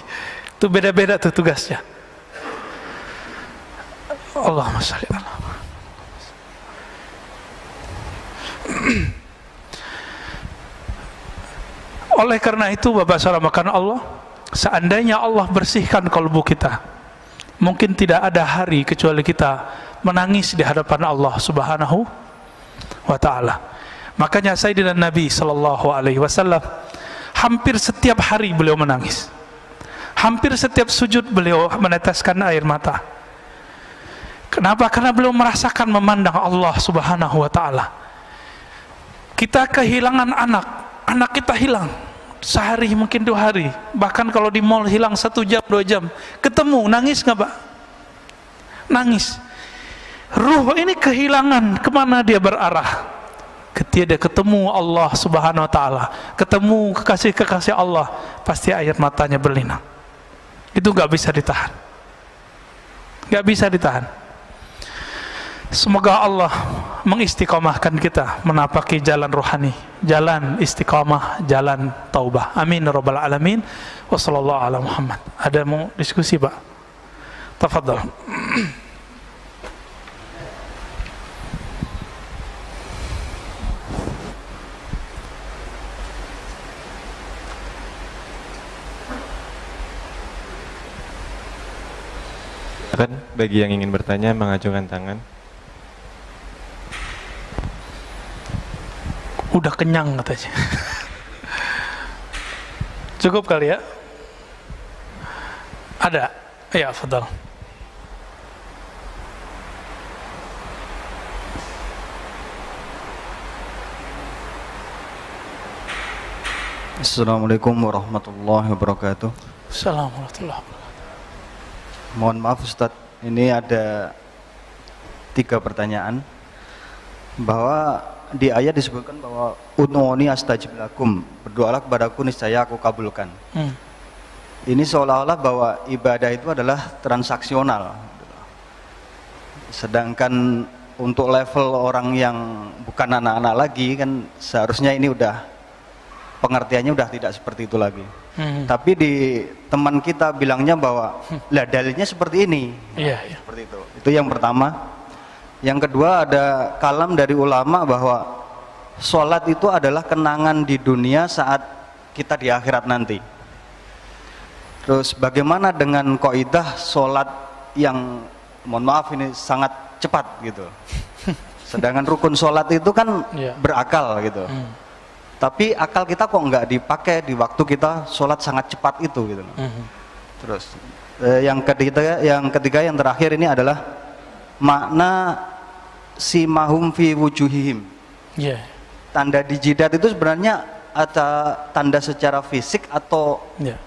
Itu beda-beda tuh tugasnya. Allahumma shalli ala. Oleh karena itu Bapak Saudara Allah, seandainya Allah bersihkan kalbu kita, mungkin tidak ada hari kecuali kita menangis di hadapan Allah Subhanahu wa ta'ala. Makanya Sayyidina Nabi sallallahu alaihi wasallam hampir setiap hari beliau menangis. Hampir setiap sujud beliau meneteskan air mata. Kenapa? Karena beliau merasakan memandang Allah Subhanahu wa ta'ala. Kita kehilangan anak kita hilang sehari, mungkin 2 hari, bahkan kalau di mall hilang 1 jam 2 jam, ketemu, nangis nggak Pak? Nangis. Ruh ini kehilangan, kemana dia berarah? Ketika dia ketemu Allah Subhanahu wa ta'ala, ketemu kekasih-kekasih Allah, pasti air matanya berlinang. Itu nggak bisa ditahan, nggak bisa ditahan. Semoga Allah mengistiqomahkan kita menapaki jalan rohani, jalan istiqomah, jalan taubah. Amin ya rabbal alamin. Wassallallahu ala Muhammad. Ada mau diskusi Pak? Tafadhal. Bagi yang ingin bertanya mengajukan tangan. Udah kenyang katanya. Cukup kali ya? Ada? Ya, fadal. Assalamualaikum warahmatullahi wabarakatuh. Assalamualaikum warahmatullahi wabarakatuh. Mohon maaf Ustadz, ini ada 3 pertanyaan. Bahwa di ayat disebutkan bahwa ud'uni astajib lakum, berdoalah kepadaku niscaya aku kabulkan. Ini seolah-olah bahwa ibadah itu adalah transaksional. Sedangkan untuk level orang yang bukan anak-anak lagi kan seharusnya ini udah pengertiannya udah tidak seperti itu lagi. Tapi di teman kita bilangnya bahwa lah dalilnya seperti ini. Iya. Seperti itu. Itu yang pertama. Yang kedua, ada kalam dari ulama bahwa sholat itu adalah kenangan di dunia saat kita di akhirat nanti. Terus bagaimana dengan kaidah sholat yang mohon maaf ini sangat cepat gitu. Sedangkan rukun sholat itu kan berakal gitu. Tapi akal kita kok nggak dipakai di waktu kita sholat sangat cepat itu gitu. Terus yang ketiga yang terakhir ini adalah makna simahum fi wujuhihim. Tanda di jidat itu sebenarnya ada tanda secara fisik atau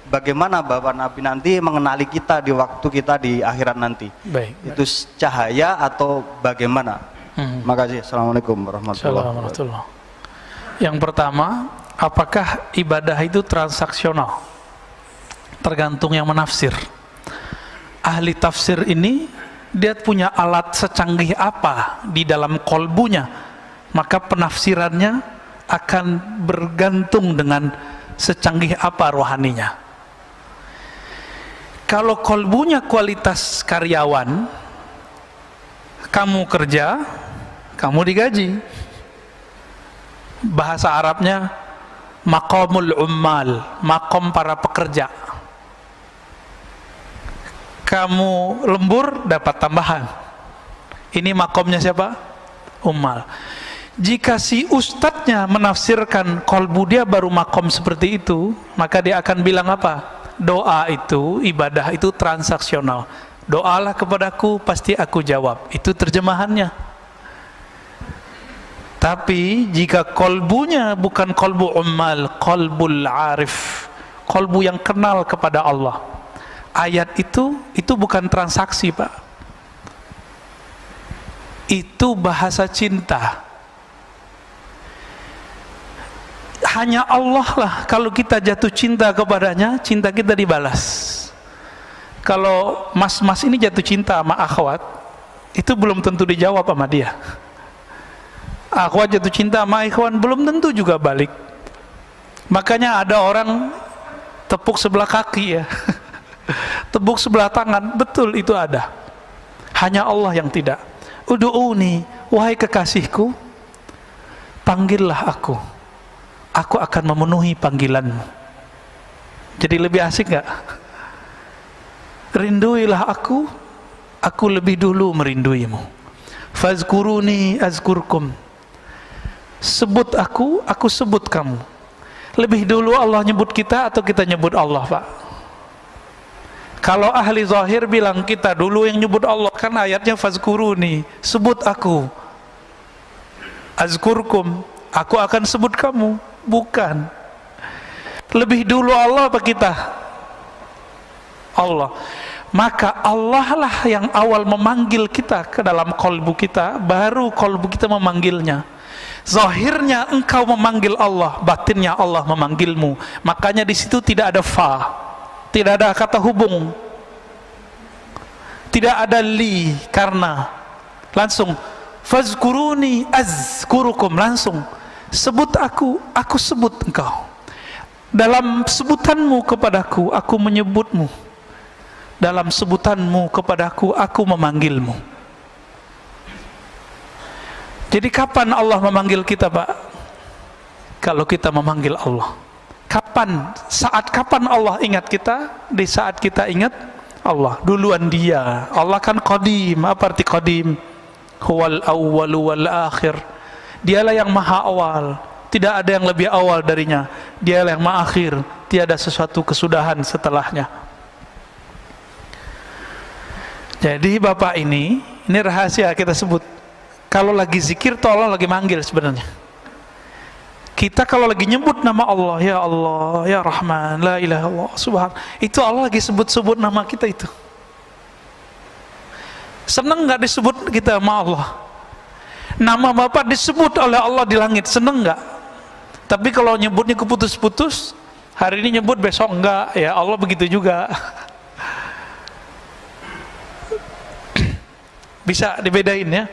bagaimana Bapak Nabi nanti mengenali kita di waktu kita di akhirat nanti? Itu cahaya atau bagaimana? Makasih. Assalamualaikum warahmatullahi wabarakatuh. Yang pertama, apakah ibadah itu transaksional? Tergantung yang menafsir. Ahli tafsir ini dia punya alat secanggih apa di dalam kolbunya, maka penafsirannya akan bergantung dengan secanggih apa rohaninya. Kalau kolbunya kualitas karyawan, kamu kerja, kamu digaji. Bahasa Arabnya maqamul ummal, makom para pekerja. Kamu lembur dapat tambahan. Ini makomnya siapa? Ummal. Jika si ustadznya menafsirkan kolbu dia baru makom seperti itu, maka dia akan bilang apa? Doa itu, ibadah itu transaksional. Doalah kepadaku, pasti aku jawab. Itu terjemahannya. Tapi jika kolbunya bukan kolbu ummal, kolbul arif, kolbu yang kenal kepada Allah. Ayat itu bukan transaksi, Pak. Itu bahasa cinta. Hanya Allah lah kalau kita jatuh cinta kepadanya, cinta kita dibalas. Kalau mas-mas ini jatuh cinta sama akhwat, itu belum tentu dijawab sama dia. Akhwat jatuh cinta sama ikhwan, belum tentu juga balik. Makanya ada orang tepuk sebelah kaki ya, tepuk sebelah tangan, betul itu ada. Hanya Allah yang tidak. Udu'uni, wahai kekasihku, panggillah aku akan memenuhi panggilanmu. Jadi lebih asik gak? Rinduilah aku lebih dulu merinduimu. Fazkuruni azkurkum, sebut aku sebut kamu. Lebih dulu Allah nyebut kita atau kita nyebut Allah, Pak? Kalau ahli zahir bilang kita dulu yang nyebut Allah, kan ayatnya fazkuruni, sebut aku. Azkurkum, aku akan sebut kamu. Bukan. Lebih dulu Allah apa kita? Allah. Maka Allah lah yang awal memanggil kita ke dalam kolbu kita, baru kolbu kita memanggilnya. Zahirnya engkau memanggil Allah, batinnya Allah memanggilmu. Makanya di situ tidak ada fa, tidak ada kata hubung, tidak ada li, karena langsung fazkuruni azkurukum, langsung sebut aku sebut engkau. Dalam sebutanmu kepadaku, aku menyebutmu. Dalam sebutanmu kepadaku, aku memanggilmu. Jadi kapan Allah memanggil kita, Pak? Kalau kita memanggil Allah. Kapan? Saat kapan Allah ingat kita? Di saat kita ingat Allah. Duluan dia. Allah kan qadim. Apa arti qadim? Huwal awwalu wal akhir. Dialah yang maha awal, tidak ada yang lebih awal darinya. Dialah yang maha akhir, tiada sesuatu kesudahan setelahnya. Jadi Bapak ini rahasia kita sebut. Kalau lagi zikir tuh Allah lagi manggil sebenarnya. Kita kalau lagi nyebut nama Allah, ya Rahman, la ilaha illallah, subhan, itu Allah lagi sebut-sebut nama kita itu. Seneng nggak disebut kita sama Allah? Nama Bapak disebut oleh Allah di langit, seneng nggak? Tapi kalau nyebutnya keputus-putus, hari ini nyebut besok enggak, ya Allah begitu juga. Bisa dibedain ya.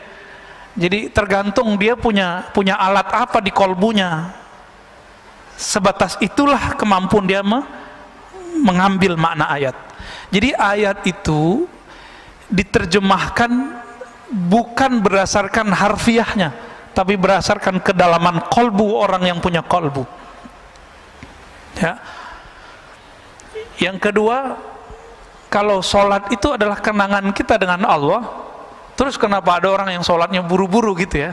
Jadi tergantung dia punya alat apa di kolbunya. Sebatas itulah kemampuan dia mengambil makna ayat. Jadi ayat itu diterjemahkan bukan berdasarkan harfiahnya, tapi berdasarkan kedalaman kolbu orang yang punya kolbu. Ya. Yang kedua, kalau sholat itu adalah kenangan kita dengan Allah, terus kenapa ada orang yang sholatnya buru-buru gitu ya?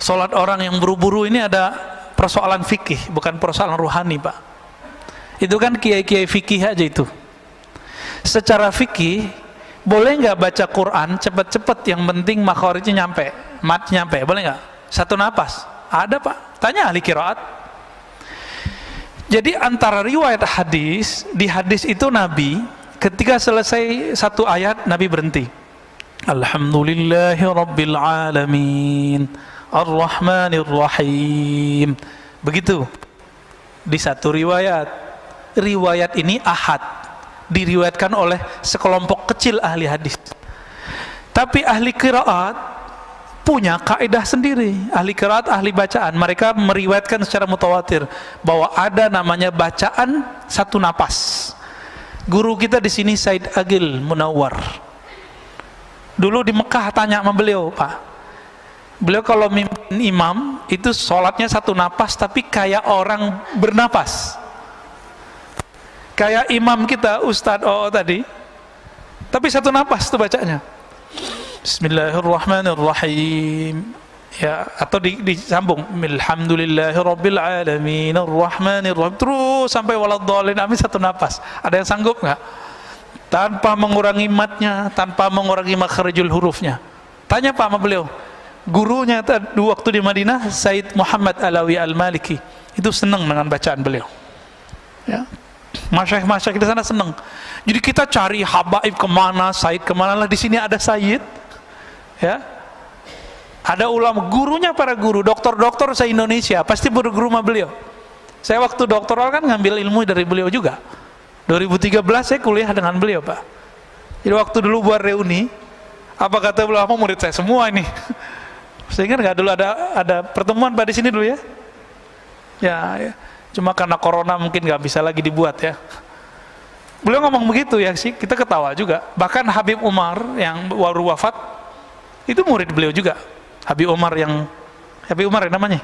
Sholat orang yang buru-buru ini ada persoalan fikih, bukan persoalan ruhani, Pak. Itu kan kiai-kiai fikih aja itu. Secara fikih, boleh nggak baca Quran cepet-cepet, yang penting makhorijnya nyampe, matnya nyampe, boleh nggak? Satu napas? Ada, Pak. Tanya ahli qiraat. Jadi antara riwayat hadis, di hadis itu Nabi ketika selesai satu ayat Nabi berhenti. Alhamdulillahi Rabbil Alamin Ar-Rahmanir Rahim. Begitu. Di satu riwayat. Riwayat ini ahad, diriwayatkan oleh sekelompok kecil ahli hadis. Tapi ahli qiraat punya kaidah sendiri. Ahli qiraat, ahli bacaan, mereka meriwayatkan secara mutawatir bahwa ada namanya bacaan satu napas. Guru kita di sini Said Agil Munawwar. Dulu di Mekah tanya sama beliau, Pak. Beliau kalau mimpin imam itu sholatnya satu napas, tapi kayak orang bernapas. Kayak imam kita Ustadz tadi, tapi satu napas tuh bacanya. Bismillahirrahmanirrahim. Ya, atau disambung Alhamdulillahirabbil alamin arrahmanirrahim, terus sampai waladhdallin, amin, satu napas. Ada yang sanggup nggak? Tanpa mengurangi matnya, tanpa mengurangi makharijul hurufnya. Tanya Pak sama beliau. Gurunya dua waktu di Madinah, Said Muhammad Alawi Al-Maliki, itu senang dengan bacaan beliau. Ya. Masyayikh di sana seneng. Jadi kita cari habaib kemana, sayyid kemana, lah di sini ada sayyid, ya. Ada ulama, gurunya para guru, dokter-dokter se-Indonesia pasti berguru sama beliau. Saya waktu doktoral kan ngambil ilmu dari beliau juga. 2013 saya kuliah dengan beliau, Pak. Jadi waktu dulu buat reuni, apa kata beliau, murid saya semua ini. Saya ingat nggak dulu ada pertemuan Pak di sini dulu ya? Ya. Cuma karena corona mungkin nggak bisa lagi dibuat ya. Beliau ngomong begitu ya sih, kita ketawa juga. Bahkan Habib Umar yang baru wafat itu murid beliau juga. Habib Umar ya namanya.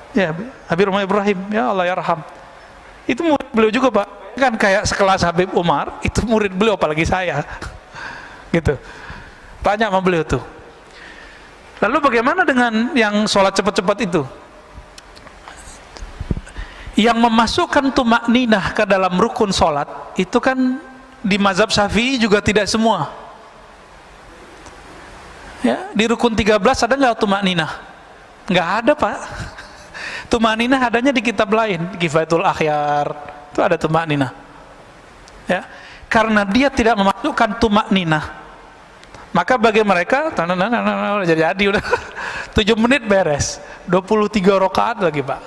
Ya, Habib Umar Ibrahim, ya Allah yarham. Itu murid beliau juga, Pak. Kan kayak sekelas Habib Umar, itu murid beliau apalagi saya. Gitu. Tanya sama beliau tuh. Lalu bagaimana dengan yang sholat cepat-cepat itu? Yang memasukkan tumakninah ke dalam rukun sholat itu kan di mazhab Syafi'i juga tidak semua. Ya, di rukun 13 ada nggak tumakninah? Nggak ada, Pak. Tumakninah adanya di kitab lain, Kifayatul Akhyar itu ada tumakninah. Ya, karena dia tidak memasukkan tumakninah, maka bagi mereka jadi udah 7 menit beres, 23 rakaat lagi, Pak.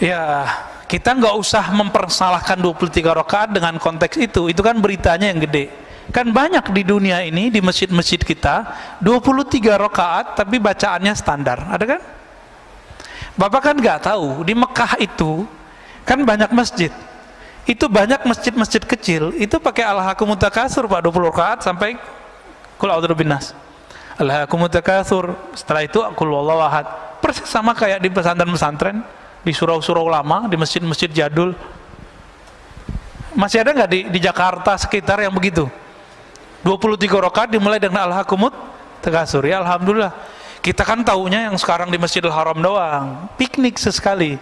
Ya, kita nggak usah mempersalahkan 23 rakaat dengan konteks itu kan beritanya yang gede. Kan banyak di dunia ini, di masjid-masjid kita 23 rakaat tapi bacaannya standar, ada kan? Bapak kan nggak tahu, di Mekah itu kan banyak masjid, itu banyak masjid-masjid kecil itu pakai alhaakumut takatsur, Pak, 20 rakaat sampai qul a'udzu binnas, alhaakumut takatsur, setelah itu qul huwallahu ahad. Persis sama kayak di pesantren-pesantren, di surau-surau lama, di masjid-masjid jadul. Masih ada nggak di Jakarta sekitar yang begitu? 23 rakaat dimulai dengan alhaakumut takatsur. Ya alhamdulillah. Kita kan taunya yang sekarang di Masjidil Haram doang, piknik sesekali.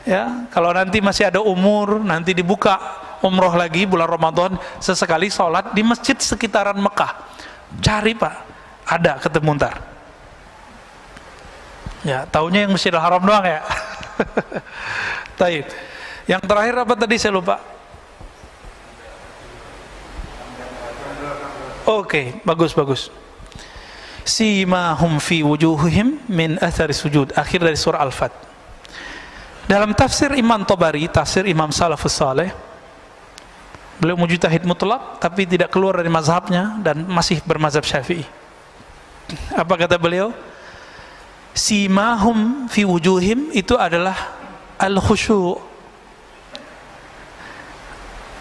Ya, kalau nanti masih ada umur, nanti dibuka umroh lagi bulan Ramadan, sesekali sholat di masjid sekitaran Mekah. Cari, Pak, ada ketemu ntar. Ya, taunya yang Masjidil Haram doang ya. Taib. Yang terakhir apa tadi saya lupa. Oke, bagus. Simahum fi wujuhihim min athari sujud, akhir dari surah Al-Fat. Dalam tafsir Imam Tabari, tafsir Imam Salafus Saleh, beliau mujtahid mutlak tapi tidak keluar dari mazhabnya dan masih bermazhab Syafi'i. Apa kata beliau? Simahum fi wujuhim itu adalah al-khusyu',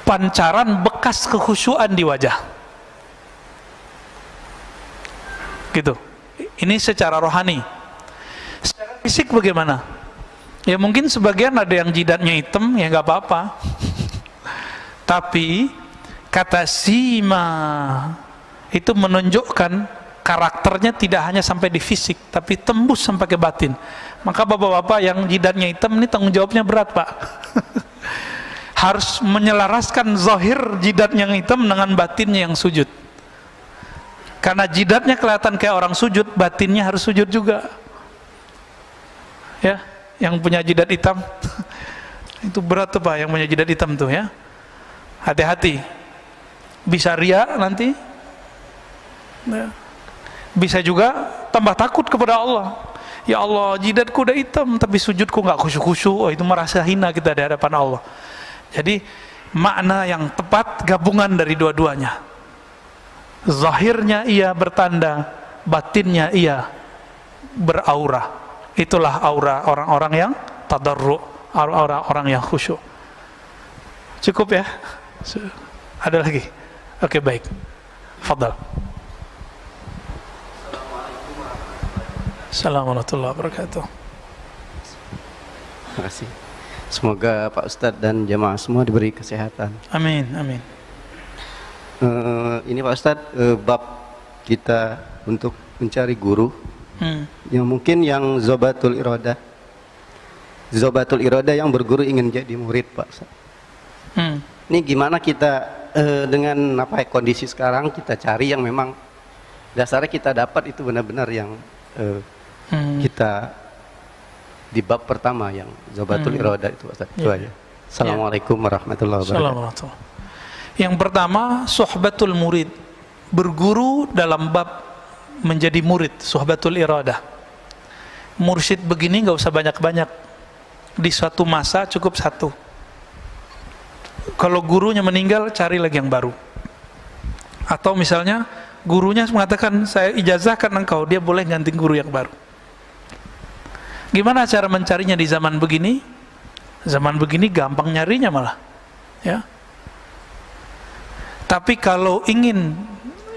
pancaran bekas kekhusyuan di wajah. Gitu. Ini secara rohani. Secara fisik bagaimana? Ya mungkin sebagian ada yang jidatnya hitam, ya nggak apa-apa. Tapi kata sima itu menunjukkan karakternya tidak hanya sampai di fisik, tapi tembus sampai ke batin. Maka bapak-bapak yang jidatnya hitam ini tanggung jawabnya berat, Pak. Harus menyelaraskan zahir jidatnya yang hitam dengan batinnya yang sujud. Karena jidatnya kelihatan kayak orang sujud, batinnya harus sujud juga. Ya, yang punya jidat hitam itu berat tuh, Pak, yang punya jidat hitam tuh ya. Hati-hati. Bisa riya nanti. Ya. Bisa juga tambah takut kepada Allah. Ya Allah, jidatku udah hitam tapi sujudku nggak khusyuk-khusyuk. Oh, itu merasa hina kita di hadapan Allah. Jadi makna yang tepat gabungan dari dua-duanya. Zahirnya ia bertanda, batinnya ia beraura. Itulah aura orang-orang yang tadarru', orang-orang yang khusyuk. Cukup ya? Ada lagi? Oke, baik. Fadal. Assalamualaikum warahmatullahi wabarakatuh. Terima kasih. Semoga Pak Ustadz dan jamaah semua diberi kesehatan. Amin, amin. Ini Pak Ustadz, bab kita untuk mencari guru yang mungkin yang zobatul irodah yang berguru ingin jadi murid, Pak Ustadz. Ini gimana kita dengan kondisi sekarang kita cari yang memang dasarnya kita dapat itu benar-benar yang kita di bab pertama yang Zobatul Iradah itu Ustaz. Itu aja. Assalamualaikum warahmatullahi wabarakatuh. Yang pertama, suhbatul murid, berguru dalam bab menjadi murid, suhbatul iradah. Mursyid begini nggak usah banyak-banyak, di suatu masa cukup satu. Kalau gurunya meninggal, cari lagi yang baru. Atau misalnya gurunya mengatakan, saya ijazahkan engkau, dia boleh ganti guru yang baru. Gimana cara mencarinya di zaman begini? Zaman begini gampang nyarinya malah, ya. Tapi kalau ingin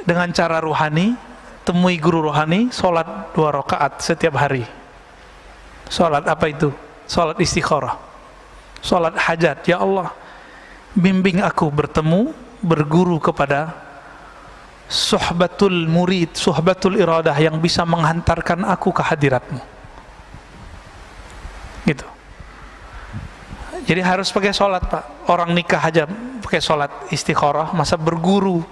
dengan cara rohani, temui guru rohani, sholat 2 rakaat setiap hari. Sholat apa itu? Sholat istikharah, sholat hajat. Ya Allah, bimbing aku bertemu, berguru kepada suhbatul murid, suhbatul iradah, yang bisa menghantarkan aku ke hadiratmu. Gitu. Jadi harus pakai sholat, Pak. Orang nikah aja pakai sholat istikharah, masa berguru?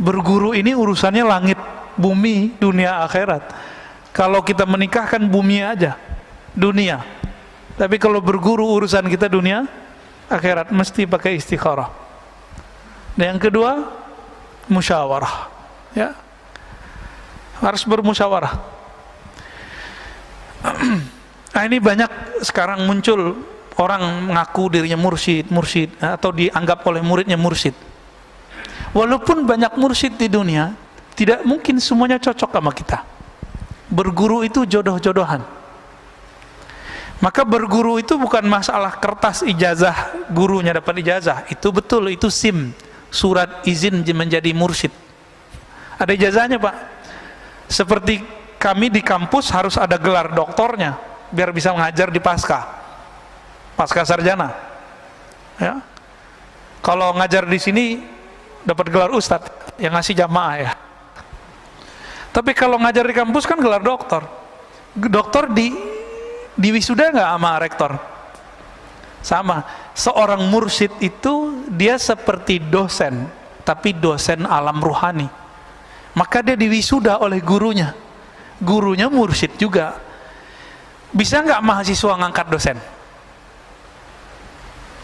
Berguru ini urusannya langit, bumi, dunia, akhirat. Kalau kita menikah kan bumi aja, dunia. Tapi kalau berguru urusan kita dunia, akhirat, mesti pakai istikharah. Dan yang kedua, musyawarah, ya. Harus bermusyawarah. Nah, ini banyak sekarang muncul orang mengaku dirinya mursyid, atau dianggap oleh muridnya mursyid. Walaupun banyak mursyid di dunia, tidak mungkin semuanya cocok sama kita. Berguru itu jodoh-jodohan. Maka berguru itu bukan masalah kertas ijazah, gurunya dapat ijazah. Itu betul, itu SIM, surat izin menjadi mursyid. Ada ijazahnya, Pak. Seperti kami di kampus harus ada gelar doktornya biar bisa mengajar di pasca sarjana, ya. Kalau ngajar di sini dapat gelar ustadz yang ngasih jamaah, ya. Tapi kalau ngajar di kampus kan gelar doktor. Doktor di wisuda nggak sama rektor? Sama. Seorang mursyid itu dia seperti dosen, tapi dosen alam ruhani. Maka dia diwisuda oleh gurunya. Gurunya mursyid juga. Bisa nggak mahasiswa ngangkat dosen?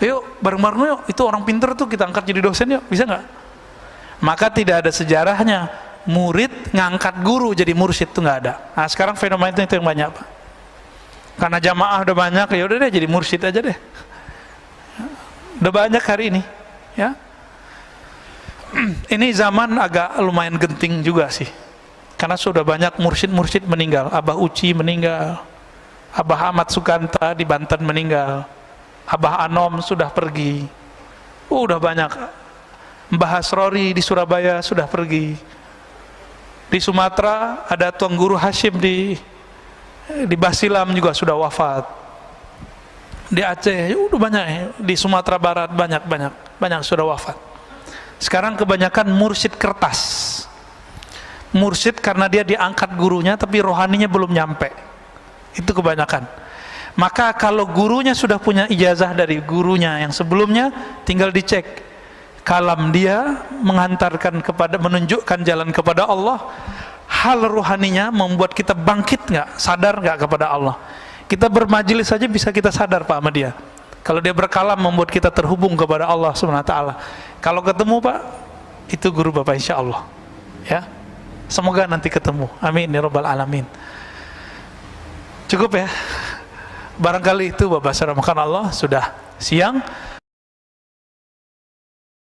Yuk bareng-bareng yuk, itu orang pinter tuh kita angkat jadi dosen yuk, bisa nggak? Maka tidak ada sejarahnya murid ngangkat guru jadi mursyid, tuh nggak ada. Nah sekarang fenomena itu yang banyak, Pak. Karena jamaah udah banyak, ya udah deh jadi mursyid aja deh. Udah banyak hari ini, ya. Ini zaman agak lumayan genting juga sih, karena sudah banyak mursyid meninggal. Abah Uci meninggal, Abah Ahmad Sukanta di Banten meninggal, Abah Anom sudah pergi, udah banyak. Mbah Hasrori di Surabaya sudah pergi. Di Sumatera ada Tuan Guru Hashim di Basilam juga sudah wafat. Di Aceh udah banyak, di Sumatera Barat banyak sudah wafat. Sekarang kebanyakan mursyid kertas. Mursyid karena dia diangkat gurunya tapi rohaninya belum nyampe. Itu kebanyakan. Maka kalau gurunya sudah punya ijazah dari gurunya yang sebelumnya, tinggal dicek kalam dia menghantarkan kepada, menunjukkan jalan kepada Allah. Hal rohaninya membuat kita bangkit nggak, sadar nggak kepada Allah. Kita bermajelis saja bisa kita sadar, Pak, sama dia. Kalau dia berkalam membuat kita terhubung kepada Allah SWT. Kalau ketemu, Pak, itu guru Bapak, insya Allah, ya. Semoga nanti ketemu, amin ya rabbal alamin. Cukup ya. Barangkali itu Bapak, Surahkan Allah, sudah siang.